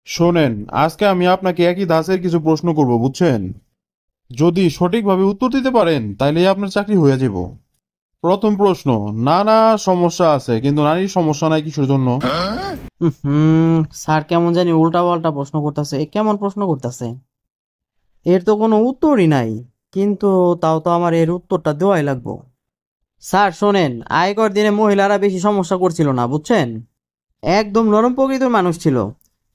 শোনেন, আজকে আমি আপনাকে একই ধাঁচের কিছু প্রশ্ন করব, বুঝছেন? যদি সঠিকভাবে উত্তর দিতে পারেন তাইলেই আপনার চাকরি হয়ে যাব। প্রথম প্রশ্ন, নানা সমস্যা আছে কিন্তু নারীর সমস্যা নাই কিসের জন্য? স্যার কেমন জানি উল্টা পাল্টা প্রশ্ন করতেছে, কেমন প্রশ্ন করতেছে? এর তো কোনো উত্তরই নাই, কিন্তু তাও তো আমার এর উত্তরটা দেওয়াই লাগবো। স্যার শোনেন, আগেকার দিনে মহিলারা বেশি সমস্যা করছিল না, বুঝছেন? একদম নরম প্রকৃতির মানুষ ছিল,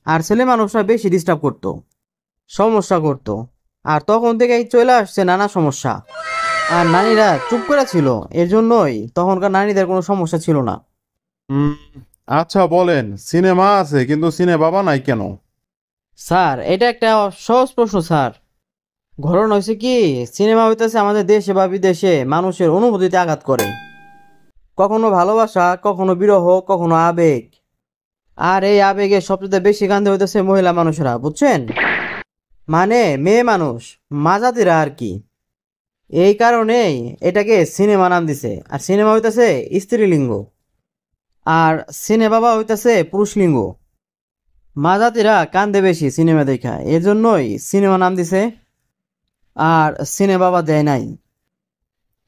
আর ছেলে মানুষরা বেশি ডিস্টার্ব করতো, সমস্যা করতো। আর তখন থেকেই চলে আসছে নানা সমস্যা। আর নারীরা চুপ করে ছিল, এর জন্যই তখনকার নারীদের কোনো সমস্যা ছিল না। হুম, আচ্ছা বলেন, সিনেমা আছে কিন্তু সিনে বাবা নাই কেন? স্যার এটা একটা সহজ প্রশ্ন স্যার। ঘটনা হয়েছে কি, সিনেমা হইতেছে আমাদের দেশে বা বিদেশে মানুষের অনুভূতিতে আঘাত করে। কখনো ভালোবাসা, কখনো বিরহ, কখনো আবেগ। আর এই আবেগে সবচেয়ে বেশি কান্দে হইতেছে মহিলা মানুষেরা, বুঝছেন? মানে মেয়ে মানুষ, মাজাতিরা আর কি। এই কারণেই এটাকে সিনেমা নাম দিছে। আর সিনেমা হইতেছে স্ত্রীলিঙ্গ, আর সিনে বাবা হইতেছে পুরুষলিঙ্গ। মাজাতিরা কান্দে বেশি সিনেমা দেখা, এজন্যই সিনেমা নাম দিছে। আর সিনে বাবা দেয় নাই।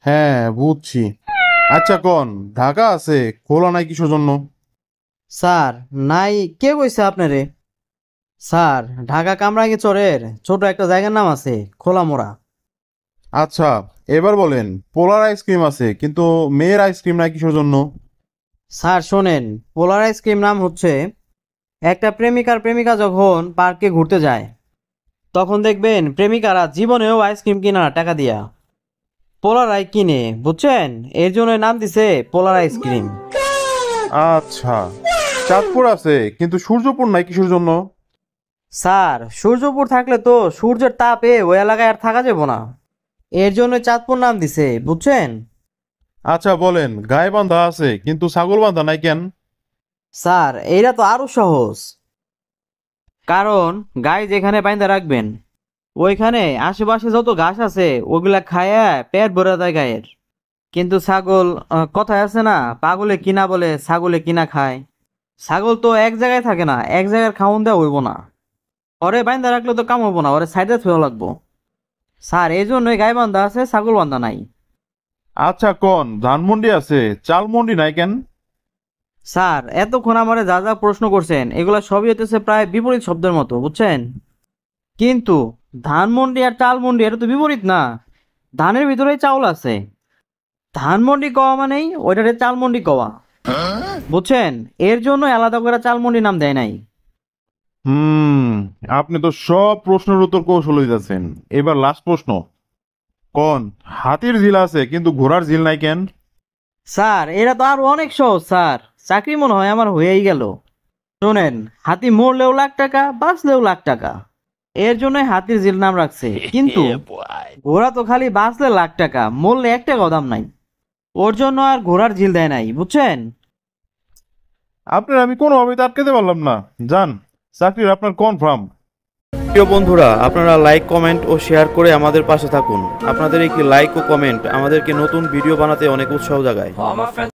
হ্যাঁ, বুঝছি। আচ্ছা কোন, ঢাকা আছে খোলা নাই কিসের জন্য? স্যার নাই, কে কইছে আপনারে? স্যার ঢাকা কামরাঙ্গীরচরের ছোট একটা জায়গার নাম আছে, খোলামোড়া। আচ্ছা, এবার বলেন, পোলার আইসক্রিম আছে কিন্তু মেয়ের আইসক্রিম নাই কিসের জন্য? স্যার শোনেন, পোলার আইসক্রিম নাম হচ্ছে, একটা প্রেমিকার প্রেমিকা যখন পার্কে ঘুরতে যায়, তখন দেখবেন প্রেমিকারা জীবনেও আইসক্রিম কিনা না টাকা দিয়া, পোলার আই কিনে, বুঝছেন? এর জন্য নাম দিছে পোলার আইসক্রিম। আচ্ছা, চাঁদপুর আছে কিন্তু সূর্যপুর নাই কিসের জন্য? স্যার সূর্যপুর থাকলে তো সূর্যের তাপে ওই এলাকায় আর থাকা যাবো না, এর জন্য চাঁদপুর নাম দিছে, বুঝছেন? আচ্ছা বলেন, গায়ে বান্ধা আছে কিন্তু ছাগল বান্ধা নাই কেন? স্যার এইটা তো আরো সহজ। কারণ গাই যেখানে বাইন্ধা রাখবেন, ওইখানে আশেপাশে যত ঘাস আছে ওগুলা খায়া পেট ভরে দেয় গায়ের। কিন্তু ছাগল, কথায় আছে না, পাগলে কিনা বলে ছাগলে কিনা খায়। ছাগল তো এক জায়গায় থাকে না, এক জায়গায় খাওন দেওয়া হইব না। ওরে বাইন্ধা রাখলে তো কাম হইব না, ওরে সাইডে থুয়া লাগবো। স্যার এই জন্যই গাই বান্ধা আছে, ছাগল বান্ধা নাই। আচ্ছা কোন, ধানমন্ডি আছে চালমন্ডি নাই কেন? স্যার এতক্ষণ আমারে যা যা প্রশ্ন করছেন এগুলা সবই হইতেছে প্রায় বিপরীত শব্দের মতো, বুঝছেন? কিন্তু ধানমন্ডি আর চালমন্ডি এটা তো বিপরীত না। ধানের ভিতরেই চাউল আছে। ধানমন্ডি কওয়া মানেই ওইটারে চালমন্ডি কওয়া, বুঝছেন? এর জন্য আলাদা করে চালমন্ডি নাম দেয় নাই। হুম, আপনি তো সব প্রশ্নের উত্তর কৌশল হইতেছেন। এবার লাস্ট প্রশ্ন, কোন, হাতির ঝিল আছে কিন্তু ঘোড়ার ঝিল নাই কেন? স্যার এরা তো আরো অনেক সহজ স্যার, চাকরি মনে হয় আমার হয়েই গেল। শোনেন, হাতি মরলেও লাখ টাকা, বাঁচলেও লাখ টাকা, এর জন্যই হাতির জিল নাম রাখছে। কিন্তু ঘোড়া তো খালি বাঁচলে লাখ টাকা, মরলে এক টাকাও দাম নাই, ওর জন্য আর ঘোড়ার ঝিল দেয় নাই, বুঝছেন? আপনার আমি কোনোভাবেই তো আটকাতে পারলাম না। যান, চাকরির আপনার কনফার্ম। প্রিয় বন্ধুরা, আপনারা লাইক, কমেন্ট ও শেয়ার করে আমাদের পাশে থাকুন। আপনাদের একটি লাইক ও কমেন্ট আমাদেরকে নতুন ভিডিও বানাতে অনেক উৎসাহ জাগায়।